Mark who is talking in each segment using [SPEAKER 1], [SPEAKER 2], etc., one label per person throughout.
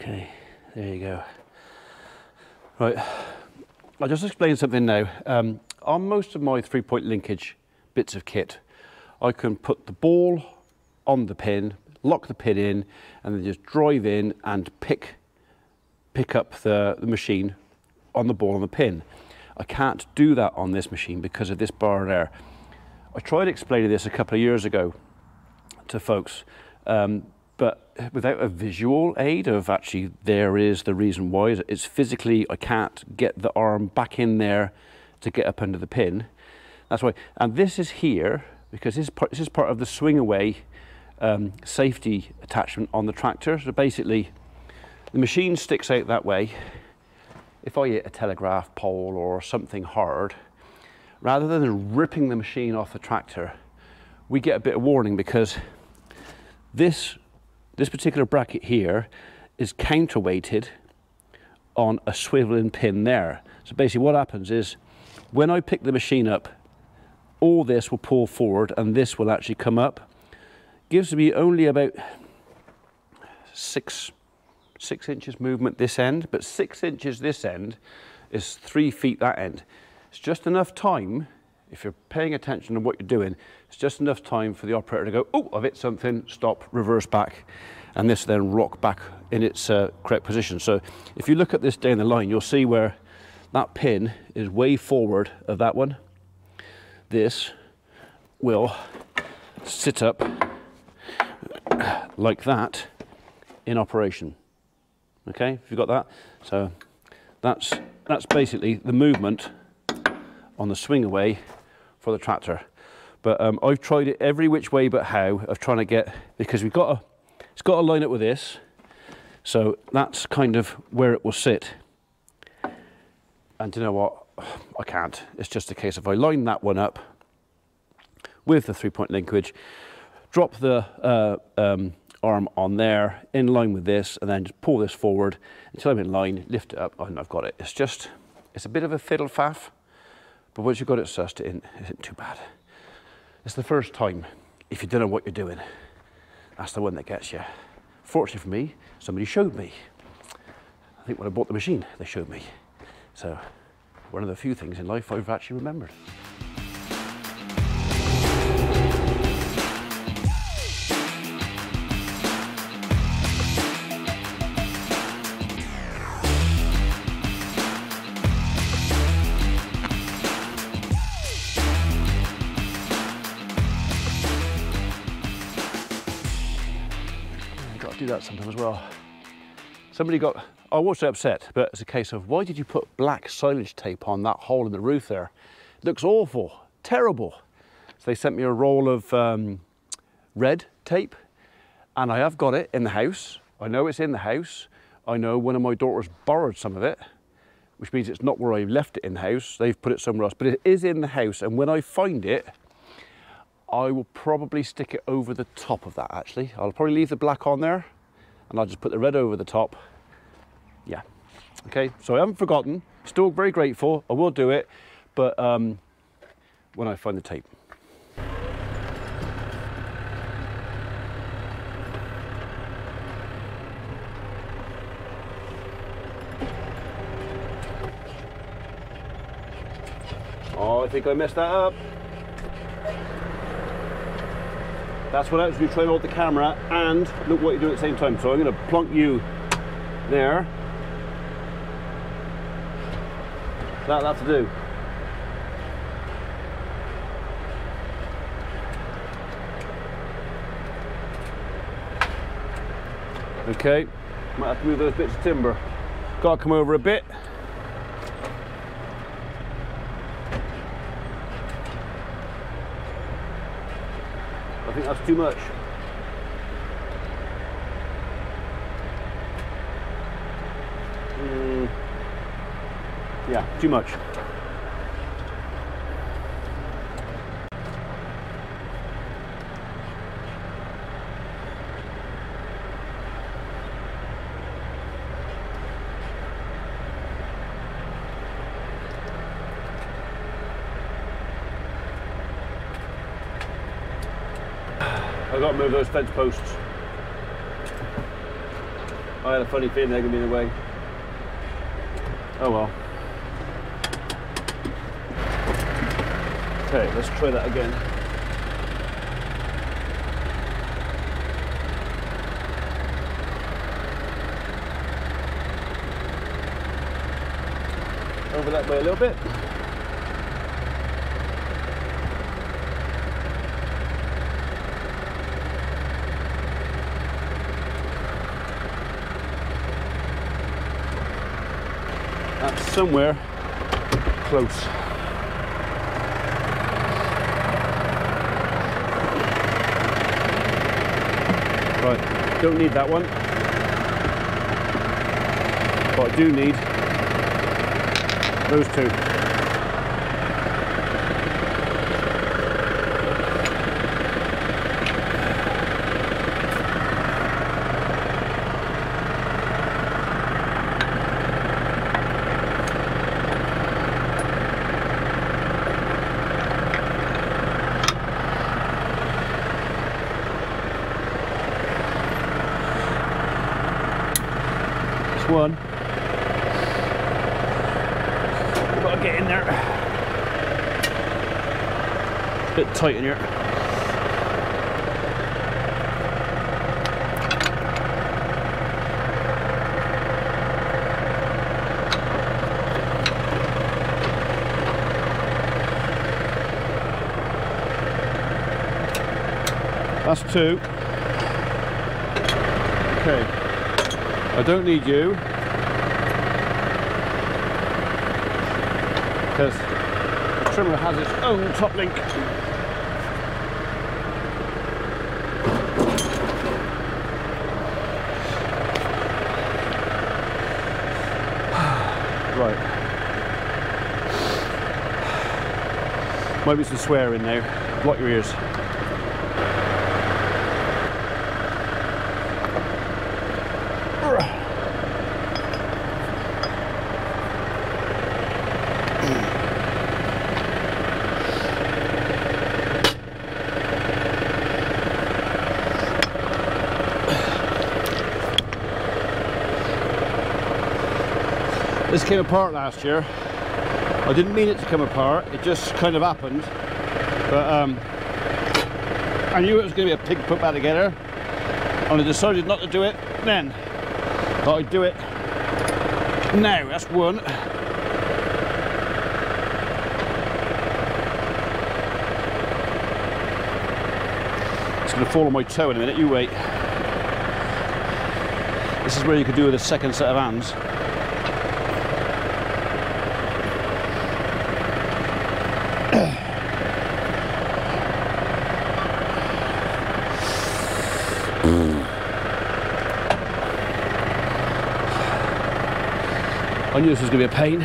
[SPEAKER 1] Okay, there you go. Right, I'll just explain something now. On most of my 3-point linkage bits of kit, I can put the ball on the pin, lock the pin in, and then just drive in and pick up the machine on the ball on the pin. I can't do that on this machine because of this bar there. I tried explaining this a couple of years ago to folks, but without a visual aid of actually there is the reason why. It's physically I can't get the arm back in there to get up under the pin. That's why. And this is here because this is part of the swing away safety attachment on the tractor. So basically the machine sticks out that way. If I hit a telegraph pole or something hard, rather than ripping the machine off the tractor, we get a bit of warning because this particular bracket here is counterweighted on a swiveling pin there. So basically what happens is when I pick the machine up, all this will pull forward and this will actually come up. Gives me only about 6 inches movement this end, but 6 inches this end is 3 feet that end. It's just enough time, if you're paying attention to what you're doing, it's just enough time for the operator to go, oh, I've hit something, stop, reverse back, and this then rock back in its correct position. So if you look at this down the line, you'll see where that pin is way forward of that one. This will sit up like that in operation. Okay, if you've got that. So that's basically the movement on the swing away for the tractor. But I've tried it every which way but how of trying to get, because it's got to line up with this. So that's kind of where it will sit. And you know what? I can't. It's just a case of I line that one up with the 3-point linkage, drop the arm on there in line with this, and then just pull this forward until I'm in line, lift it up, and I've got it. It's a bit of a fiddle faff, but once you've got it sussed, it isn't too bad. It's the first time, if you don't know what you're doing, that's the one that gets you. Fortunately for me, somebody showed me. I think when I bought the machine, they showed me. So, one of the few things in life I've actually remembered. Do that sometimes as well. I was so upset, but it's a case of why did you put black silage tape on that hole in the roof there? It looks awful, terrible. So they sent me a roll of red tape, and I have got it in the house. I know it's in the house. I know one of my daughters borrowed some of it, which means it's not where I left it in the house. They've put it somewhere else, but it is in the house, and when I find it, I will probably stick it over the top of that actually. I'll probably leave the black on there and I'll just put the red over the top. Yeah, okay, so I haven't forgotten, still very grateful, I will do it, but when I find the tape. Oh, I think I messed that up. That's what happens when you try and hold the camera and look what you do at the same time. So I'm going to plonk you there. That'll have to do. Okay, might have to move those bits of timber. Got to come over a bit. I think that's too much. Yeah, too much. I've got to move those fence posts. I had a funny feeling they're going to be in the way. Oh well. Okay, let's try that again. Over that way a little bit. That's somewhere close. Right, don't need that one, but I do need those two. One. We've got to get in there. Bit tight in here. That's two. Okay. I don't need you because the trimmer has its own top link. Right. Might be some swearing now. Block your ears. This came apart last year. I didn't mean it to come apart, it just kind of happened. But I knew it was going to be a pig put back together, and I decided not to do it then. But I'd do it now. That's one. It's going to fall on my toe in a minute, you wait. This is where you could do with a second set of hands. I knew this was going to be a pain.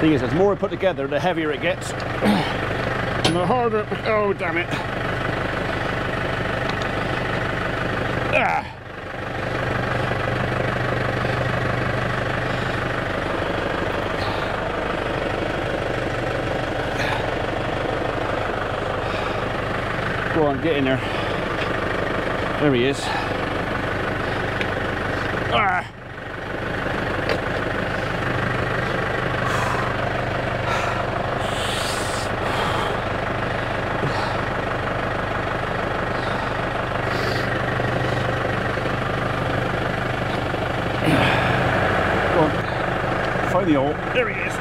[SPEAKER 1] Thing is, the more I put together, the heavier it gets, and the harder. Oh, damn it! Ah. Go on, get in there. There he is. Ah. Go on, find the hole. There he is.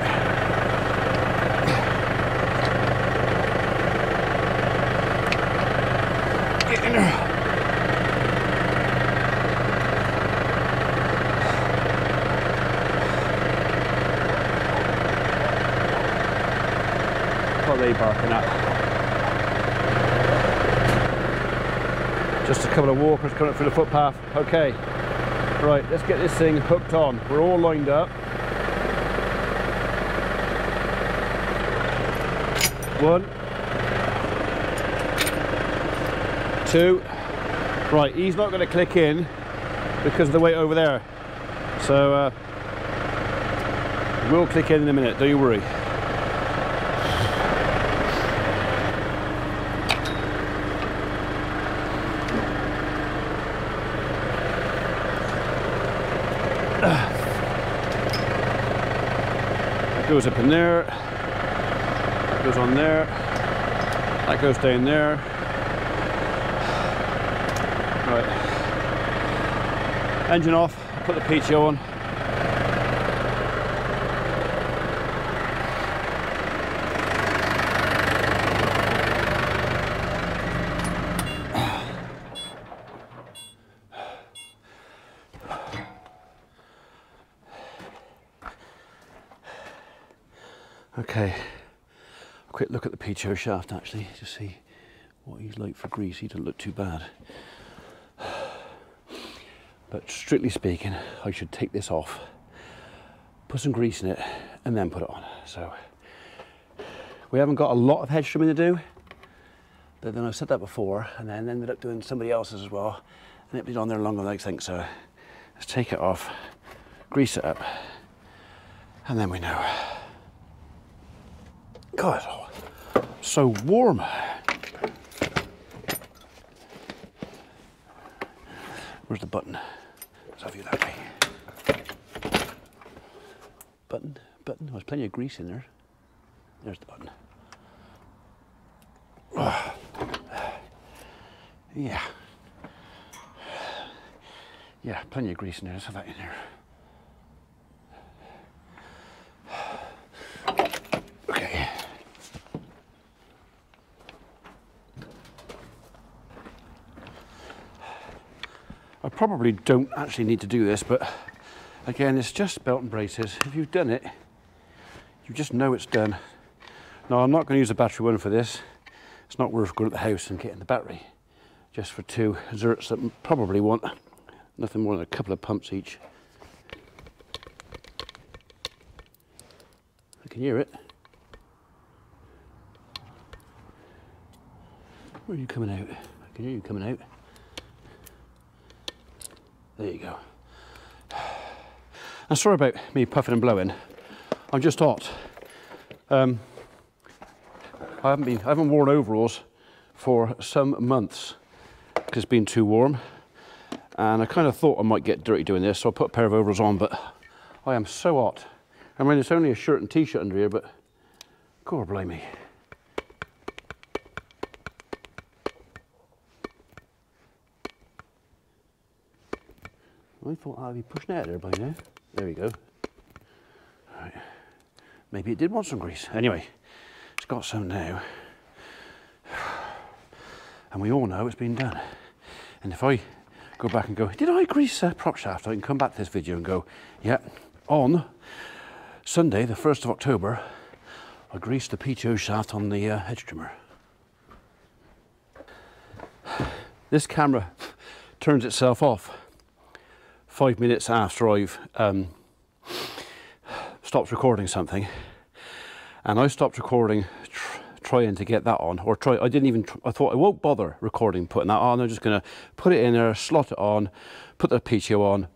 [SPEAKER 1] What are they barking at? Just a couple of walkers coming up through the footpath. Okay, right, let's get this thing hooked on. We're all lined up. One, two. Right, he's not going to click in because of the weight over there. So We'll click in a minute, don't you worry. That goes up in there, that goes on there, that goes down there. Right, engine off, put the PTO on. Okay, a quick look at the PTO shaft actually, to see what he's like for grease. He doesn't look too bad. But strictly speaking, I should take this off, put some grease in it, and then put it on. So, we haven't got a lot of hedge trimming to do, but then I've said that before, and then ended up doing somebody else's as well, and it was on there longer than I think, so let's take it off, grease it up, and then we know. God, oh, so warm. Where's the button? Let's have you that way. Button, button. There's plenty of grease in there. There's the button. Oh. Yeah. Yeah, plenty of grease in there. Let's have that in there. Okay. I probably don't actually need to do this, but again, it's just belt and braces. If you've done it, you just know it's done. Now, I'm not going to use a battery one for this. It's not worth going to the house and getting the battery. Just for two zerts that probably want nothing more than a couple of pumps each. I can hear it. Where are you coming out? I can hear you coming out. There you go. And sorry about me puffing and blowing. I'm just hot. I haven't worn overalls for some months because it's been too warm, and I kind of thought I might get dirty doing this, so I put a pair of overalls on. But I am so hot. I mean, it's only a shirt and t-shirt under here, but God blame me. I thought I'd be pushing out there by now. There we go. All right. Maybe it did want some grease. Anyway, it's got some now. And we all know it's been done. And if I go back and go, did I grease a prop shaft? I can come back to this video and go, yeah, on Sunday, the 1st of October, I greased the PTO shaft on the hedge trimmer. This camera turns itself off 5 minutes after I've stopped recording something, and I stopped recording trying to get that on, or I thought I won't bother recording putting that on. I'm just going to put it in there, slot it on, put the PTO on,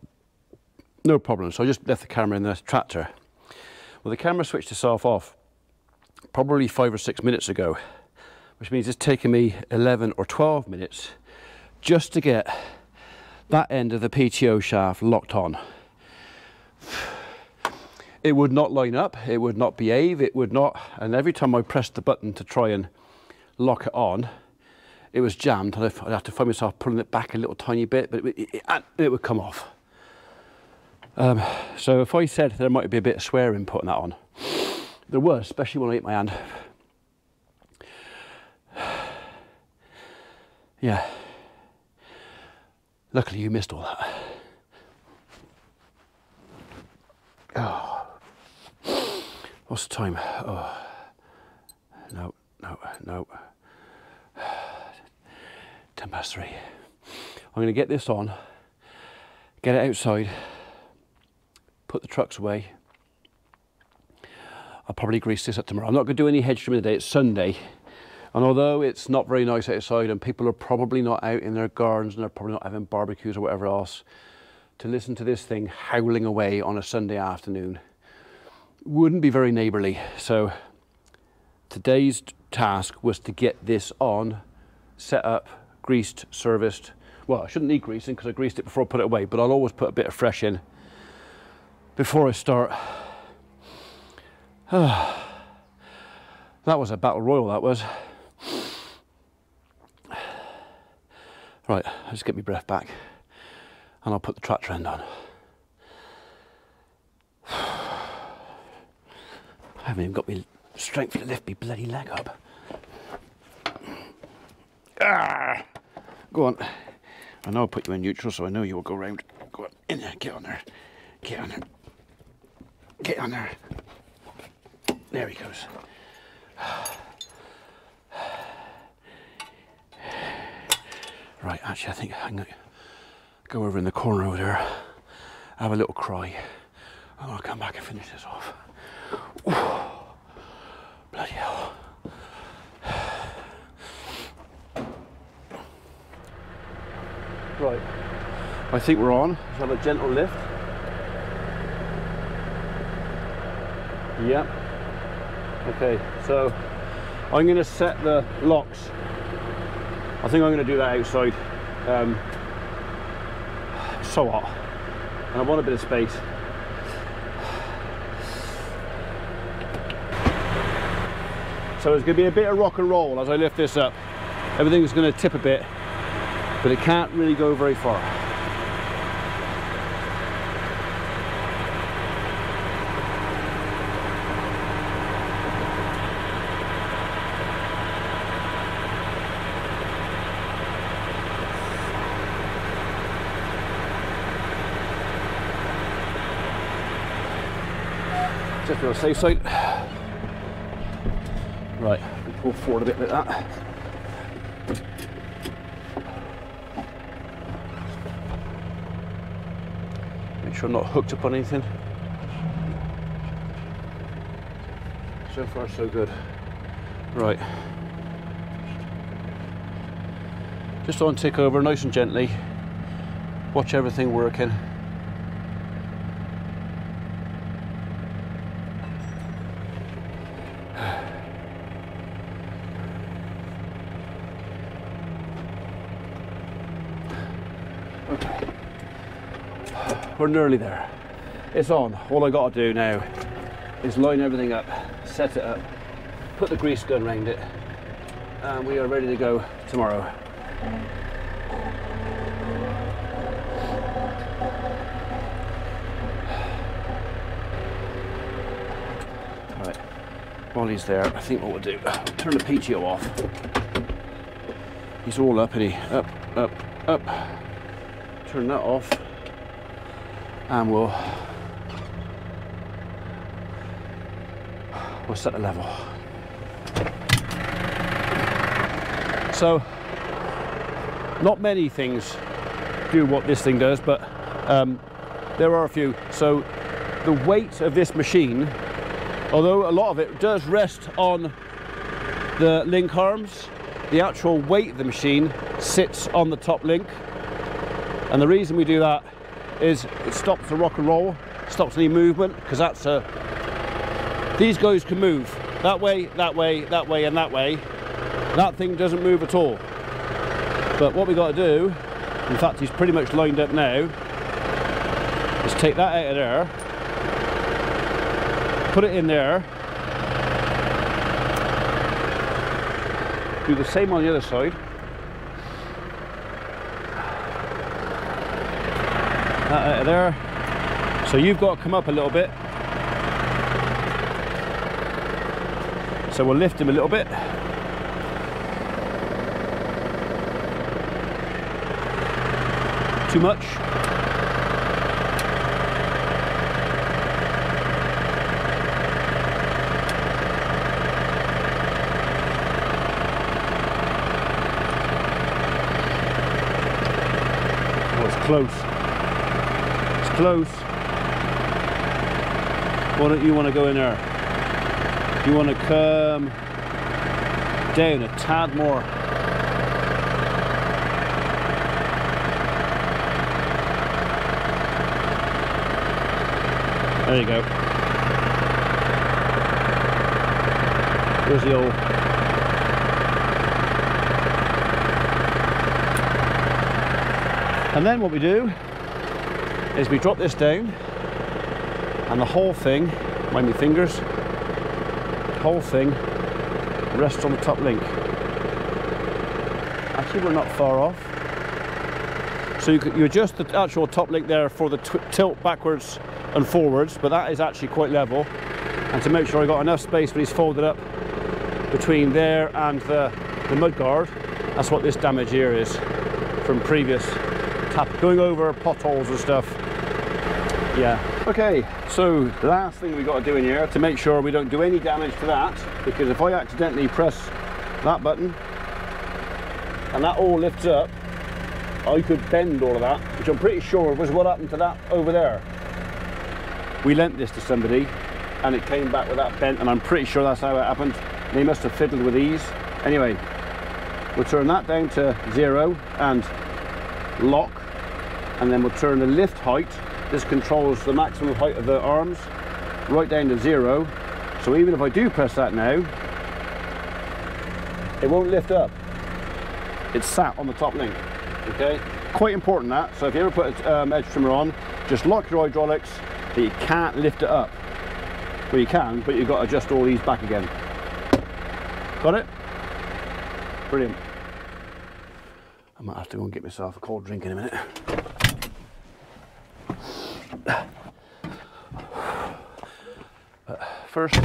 [SPEAKER 1] no problem. So I just left the camera in the tractor. Well, the camera switched itself off probably 5 or 6 minutes ago, which means it's taken me 11 or 12 minutes just to get that end of the PTO shaft locked on. It would not line up, it would not behave, it would not, and every time I pressed the button to try and lock it on, it was jammed, and I'd have to find myself pulling it back a little tiny bit, but it would come off. So if I said there might be a bit of swearing putting that on, there was, especially when I hit my hand. Yeah. Luckily you missed all that. Oh. What's the time? Oh. No. 10 past 3. I'm going to get this on, get it outside, put the trucks away. I'll probably grease this up tomorrow. I'm not going to do any hedge trimming today, it's Sunday. And although it's not very nice outside and people are probably not out in their gardens and they're probably not having barbecues or whatever else, to listen to this thing howling away on a Sunday afternoon, wouldn't be very neighbourly. So today's task was to get this on, set up, greased, serviced. Well, I shouldn't need greasing because I greased it before I put it away, but I'll always put a bit of fresh in before I start. That was a battle royal, that was. Right, I'll just get my breath back and I'll put the tractor end on. I haven't even got my strength to lift my bloody leg up. Ah, go on. I know I'll put you in neutral, so I know you will go round. Go on, in there, get on there. Get on there. Get on there. There he goes. Right, actually I think I'm going to go over in the corner over there, have a little cry, and I'll come back and finish this off. Ooh, bloody hell. Right, I think we're on. Let's have a gentle lift. Yep. Okay, so I'm going to set the locks. I think I'm going to do that outside. It's so hot and I want a bit of space. So there's going to be a bit of rock and roll as I lift this up. Everything's going to tip a bit, but it can't really go very far. Just on the safe side. Right, pull forward a bit like that. Make sure I'm not hooked up on anything. So far so good. Right. Just on tick over nice and gently. Watch everything working. Okay. We're nearly there. It's on. All I got to do now is line everything up, set it up, put the grease gun around it, and we are ready to go tomorrow. Right, while he's there, I think what we'll do, turn the PTO off. He's all up, isn't he? Up, up, up. Turn that off, and we'll set the level. So, not many things do what this thing does, but there are a few. So, the weight of this machine, although a lot of it does rest on the link arms, the actual weight of the machine sits on the top link. And the reason we do that is it stops the rock and roll, stops any movement, because that's these guys can move that way, that way, that way, and that way. That thing doesn't move at all. But what we got to do, in fact, he's pretty much lined up now, is take that out of there, put it in there, do the same on the other side. That out of there. So you've got to come up a little bit. So we'll lift him a little bit. Too much. Oh, it's close. Close. Why don't you want to go in there? You want to come down a tad more. There you go. Here's the old. And then what we do is we drop this down, and the whole thing, mind my fingers, the whole thing rests on the top link. Actually, we're not far off. So you adjust the actual top link there for the tilt backwards and forwards, but that is actually quite level. And to make sure I got enough space when he's folded up between there and the mud guard, that's what this damage here is from previous going over potholes and stuff. Yeah. Okay, so the last thing we got to do in here to make sure we don't do any damage to that, because if I accidentally press that button and that all lifts up, I could bend all of that, which I'm pretty sure was what happened to that over there. We lent this to somebody and it came back with that bent, and I'm pretty sure that's how it happened. They must have fiddled with these. Anyway, we'll turn that down to 0 and lock, and then we'll turn the lift height. This controls the maximum height of the arms right down to 0. So even if I do press that now, it won't lift up. It's sat on the top link. Okay, quite important that. So if you ever put an edge trimmer on, just lock your hydraulics that you can't lift it up. Well, you can, but you've got to adjust all these back again. Got it? Brilliant. I might have to go and get myself a cold drink in a minute. But first,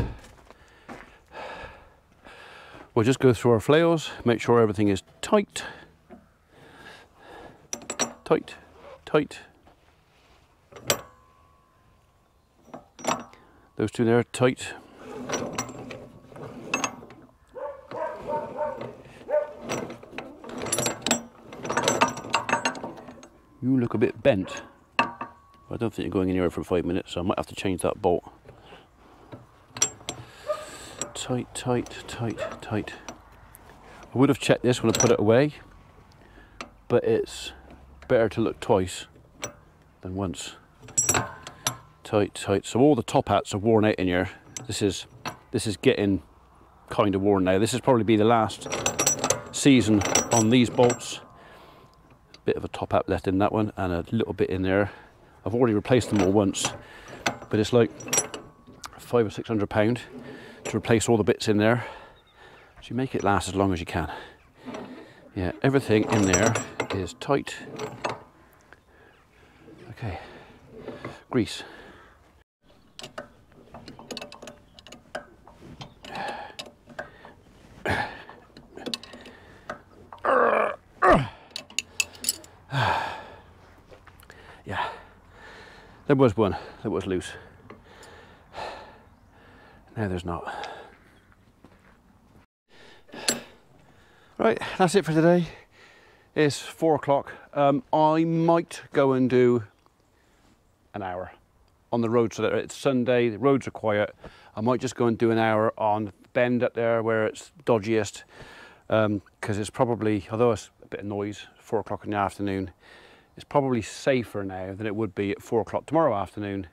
[SPEAKER 1] we'll just go through our flails, make sure everything is tight. Tight, tight. Those two there, tight. You look a bit bent. I don't think you're going anywhere for 5 minutes, so I might have to change that bolt. Tight, tight, tight, tight. I would have checked this when I put it away, but it's better to look twice than once. Tight, tight. So all the top hats are worn out in here. This is getting kind of worn now. This is probably be the last season on these bolts. Bit of a top hat left in that one, and a little bit in there. I've already replaced them all once, but it's like £500 or £600 to replace all the bits in there. So you make it last as long as you can. Yeah, everything in there is tight. Okay, grease. Yeah, there was one that was loose. Now there's not. Right, that's it for today. It's 4 o'clock. I might go and do an hour on the road, so that it's Sunday, the roads are quiet. I might just go and do an hour on bend up there where it's dodgiest, because it's probably, although it's a bit of noise, 4 o'clock in the afternoon, it's probably safer now than it would be at 4 o'clock tomorrow afternoon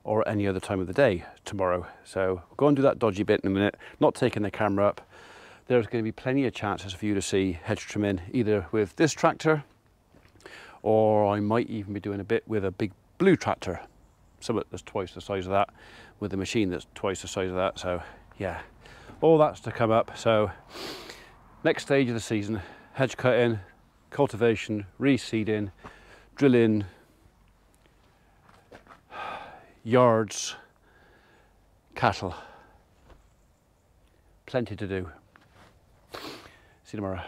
[SPEAKER 1] or any other time of the day tomorrow. So we'll go and do that dodgy bit in a minute, not taking the camera up. There's going to be plenty of chances for you to see hedge trimming either with this tractor, or I might even be doing a bit with a big blue tractor, something that's twice the size of that, with a machine that's twice the size of that. So yeah, all that's to come up. So next stage of the season, hedge cutting, cultivation, reseeding, drilling, yards, cattle. Plenty to do. See you tomorrow.